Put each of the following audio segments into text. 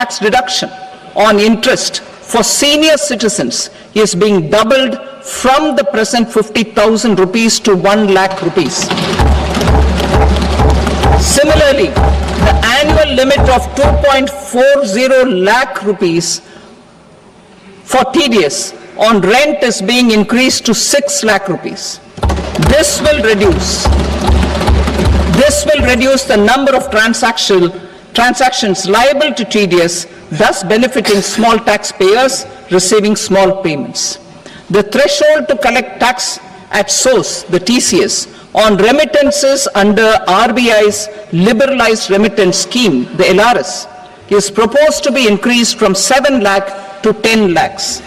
tax deduction on interest for senior citizens is being doubled from the present 50,000 rupees to 1 lakh rupees. Similarly, the annual limit of 2.40 lakh rupees for TDS on rent is being increased to 6 lakh rupees. This will reduce the number of transactions liable to TDS, thus benefiting small taxpayers receiving small payments. The threshold to collect tax at source, the TCS, on remittances under RBI's liberalized remittance scheme, the LRS, is proposed to be increased from 7 lakh to 10 lakhs.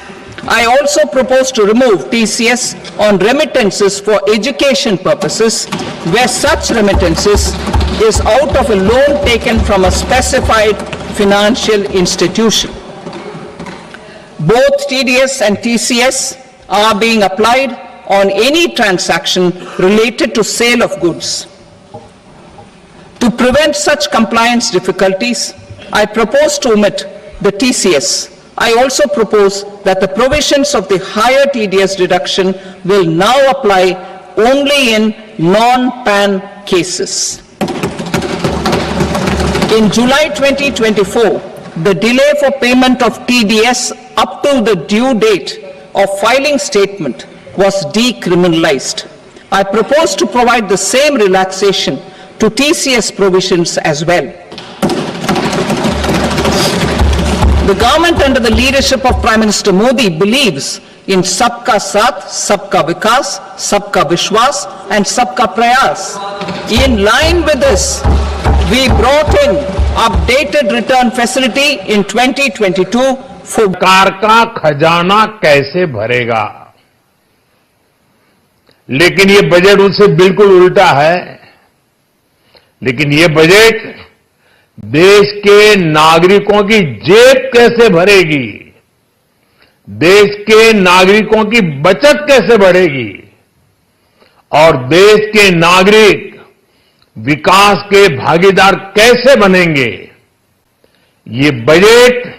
I also propose to remove TCS on remittances for education purposes, where such remittances is out of a loan taken from a specified financial institution. Both TDS and TCS are being applied on any transaction related to sale of goods. To prevent such compliance difficulties, I propose to omit the TCS. I also propose that the provisions of the higher TDS deduction will now apply only in non-PAN cases. In July 2024, the delay for payment of TDS up to the due date of filing statement was decriminalized. I propose to provide the same relaxation to TCS provisions as well. The government under the leadership of Prime Minister Modi believes in Sabka Saath, Sabka Vikas, Sabka Vishwas and Sabka Prayas. In line with this, we brought in updated return facility in 2022 for सरकार का खजाना कैसे भरेगा, लेकिन ये budget उससे बिल्कुल उल्टा है। लेकिन ये बजट देश के नागरिकों की जेब कैसे भरेगी, देश के नागरिकों की बचत कैसे बढ़ेगी और देश के नागरिक विकास के भागीदार कैसे बनेंगे, ये बजट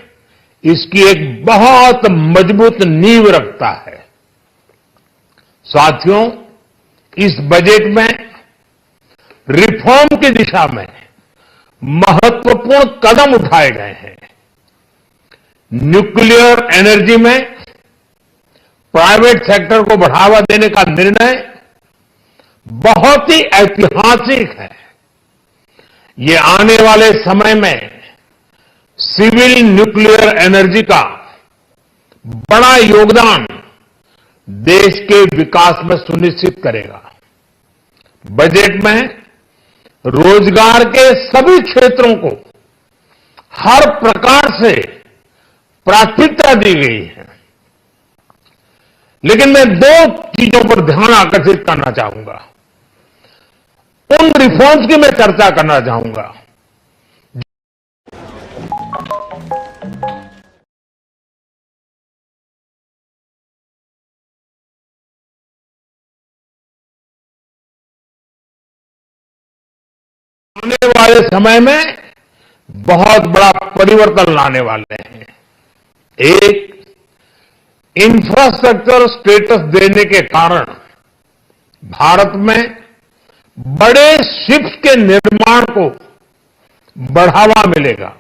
इसकी एक बहुत मजबूत नींव रखता है। साथियों, इस बजट में रिफॉर्म की दिशा में महत्वपूर्ण कदम उठाए गए हैं। न्यूक्लियर एनर्जी में प्राइवेट सेक्टर को बढ़ावा देने का निर्णय बहुत ही ऐतिहासिक है। ये आने वाले समय में सिविल न्यूक्लियर एनर्जी का बड़ा योगदान देश के विकास में सुनिश्चित करेगा। बजट में रोजगार के सभी क्षेत्रों को हर प्रकार से प्राथमिकता दी गई है। लेकिन मैं दो चीजों पर ध्यान आकर्षित करना चाहूंगा, उन रिफॉर्म्स की मैं चर्चा करना चाहूंगा। आने वाले समय में बहुत बड़ा परिवर्तन लाने वाले हैं। एक, इंफ्रास्ट्रक्चर स्टेटस देने के कारण भारत में बड़े शिप्स के निर्माण को बढ़ावा मिलेगा,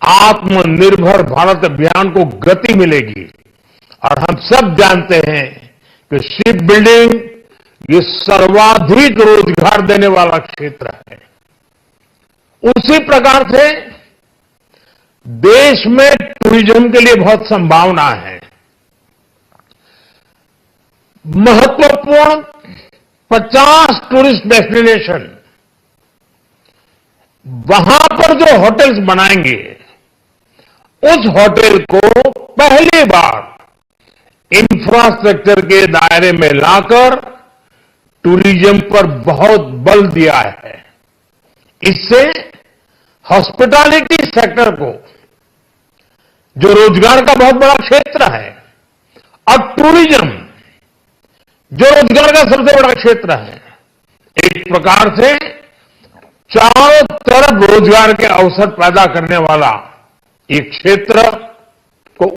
आत्मनिर्भर भारत अभियान को गति मिलेगी। और हम सब जानते हैं कि शिप बिल्डिंग ये सर्वाधिक रोजगार देने वाला क्षेत्र है। उसी प्रकार से देश में टूरिज्म के लिए बहुत संभावना है। महत्वपूर्ण 50 टूरिस्ट डेस्टिनेशन, वहां पर जो होटल्स बनाएंगे, उस होटल को पहली बार इंफ्रास्ट्रक्चर के दायरे में लाकर टूरिज्म पर बहुत बल दिया है। इससे हॉस्पिटैलिटी सेक्टर को, जो रोजगार का बहुत बड़ा क्षेत्र है, और टूरिज्म जो रोजगार का सबसे बड़ा क्षेत्र है, एक प्रकार से चारों तरफ रोजगार के अवसर पैदा करने वाला ये क्षेत्र